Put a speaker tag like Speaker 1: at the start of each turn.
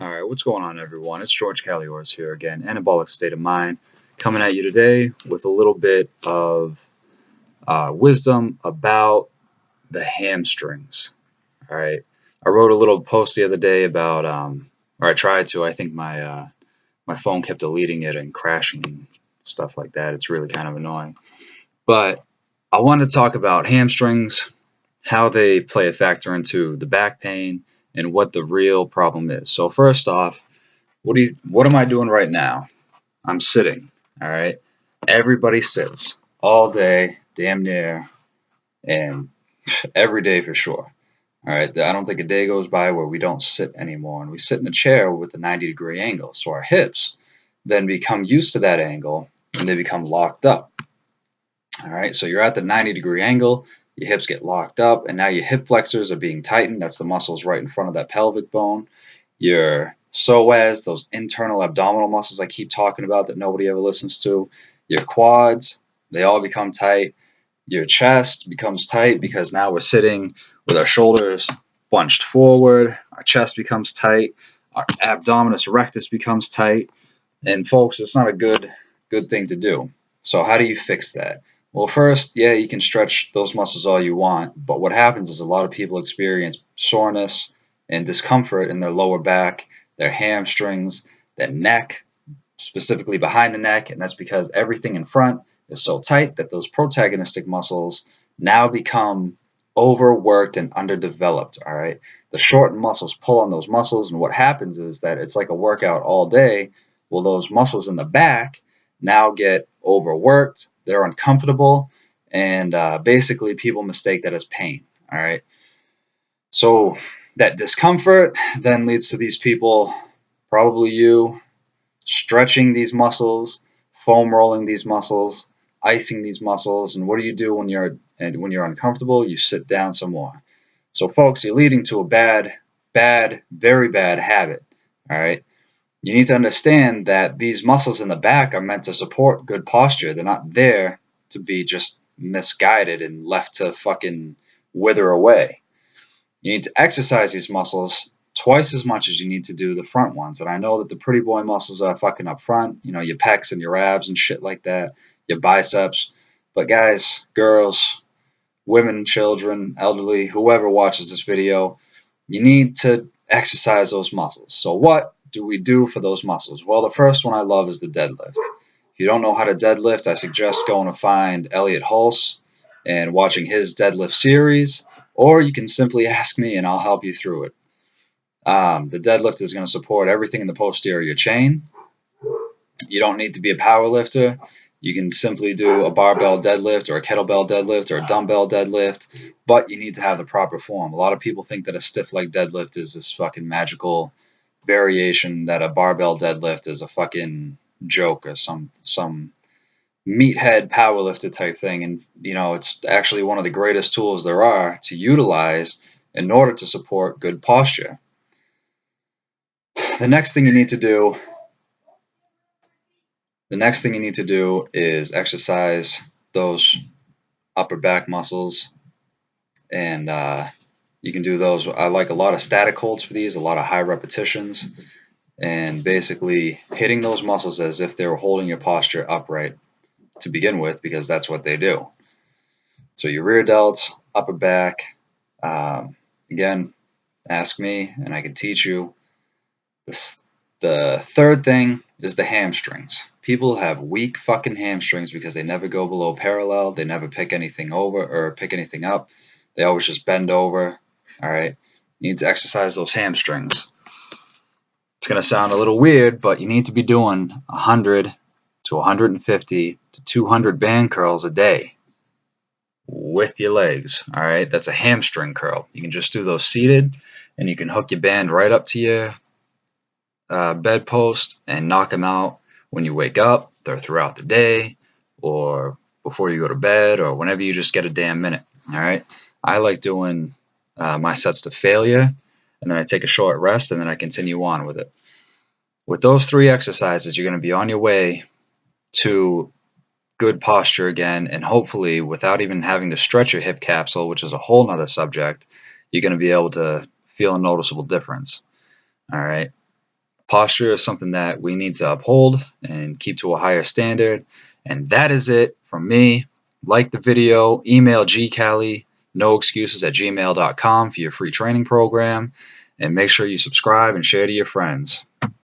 Speaker 1: Alright, what's going on, everyone? It's George Kalioras here again, Anabolic State of Mind, coming at you today with a little bit of wisdom about the hamstrings. Alright, I wrote a little post the other day about, or I tried to. I think my phone kept deleting it and crashing and stuff like that. It's really kind of annoying. But I want to talk about hamstrings, how they play a factor into the back pain, and what the real problem is. So first off, what am I doing right now? I'm sitting. All right. Everybody sits all day, damn near, and every day for sure. All right. I don't think a day goes by where we don't sit anymore, and we sit in a chair with a 90-degree angle. So our hips then become used to that angle, and they become locked up. All right. So you're at the 90-degree angle. Your hips get locked up, and now your hip flexors are being tightened. That's the muscles right in front of that pelvic bone. Your psoas, those internal abdominal muscles I keep talking about that nobody ever listens to, your quads, they all become tight. Your chest becomes tight because now we're sitting with our shoulders bunched forward. Our chest becomes tight. Our abdominis rectus becomes tight. And folks, it's not a good thing to do. So how do you fix that? Well, first, yeah, you can stretch those muscles all you want, but what happens is a lot of people experience soreness and discomfort in their lower back, their hamstrings, their neck, specifically behind the neck, and that's because everything in front is so tight that those protagonistic muscles now become overworked and underdeveloped, all right? The shortened muscles pull on those muscles, and what happens is that it's like a workout all day. Well, those muscles in the back now get overworked, they're uncomfortable, and basically people mistake that as pain, all right? So that discomfort then leads to these people, probably you, stretching these muscles, foam rolling these muscles, icing these muscles. And what do you do when you're uncomfortable? You sit down some more. So folks, you're leading to a very bad habit. All right. You need to understand that these muscles in the back are meant to support good posture. They're not there to be just misguided and left to fucking wither away. You need to exercise these muscles twice as much as you need to do the front ones. And I know that the pretty boy muscles are fucking up front, your pecs and your abs and shit like that, your biceps. But guys, girls, women, children, elderly, whoever watches this video, you need to exercise those muscles. So what do we do for those muscles? Well, the first one I love is the deadlift. If you don't know how to deadlift, I suggest going to find Elliot Hulse and watching his deadlift series, or you can simply ask me and I'll help you through it. The deadlift is going to support everything in the posterior chain. You don't need to be a power lifter. You can simply do a barbell deadlift or a kettlebell deadlift or a dumbbell deadlift, but you need to have the proper form. A lot of people think that a stiff leg deadlift is this fucking magical variation, that a barbell deadlift is a fucking joke or some meathead powerlifter type thing. And, it's actually one of the greatest tools there are to utilize in order to support good posture. The next thing you need to do is exercise those upper back muscles, and you can do those. I like a lot of static holds for these, a lot of high repetitions, and basically hitting those muscles as if they were holding your posture upright to begin with, because that's what they do. So your rear delts, upper back, again, ask me and I can teach you. The third thing is the hamstrings. People have weak fucking hamstrings because they never go below parallel. They never pick anything over or pick anything up. They always just bend over. All right. You need to exercise those hamstrings. It's going to sound a little weird, but you need to be doing 100 to 150 to 200 band curls a day with your legs. All right. That's a hamstring curl. You can just do those seated, and you can hook your band right up to your bedpost and knock them out when you wake up, or throughout the day, or before you go to bed, or whenever you just get a damn minute. All right. I like doing my sets to failure, and then I take a short rest, and then I continue on with it. With those three exercises, you're going to be on your way to good posture again, and hopefully, without even having to stretch your hip capsule, which is a whole nother subject, you're going to be able to feel a noticeable difference. All right. Posture is something that we need to uphold and keep to a higher standard. And that is it from me. Like the video, email gcali, noexcuses@gmail.com for your free training program, and make sure you subscribe and share to your friends.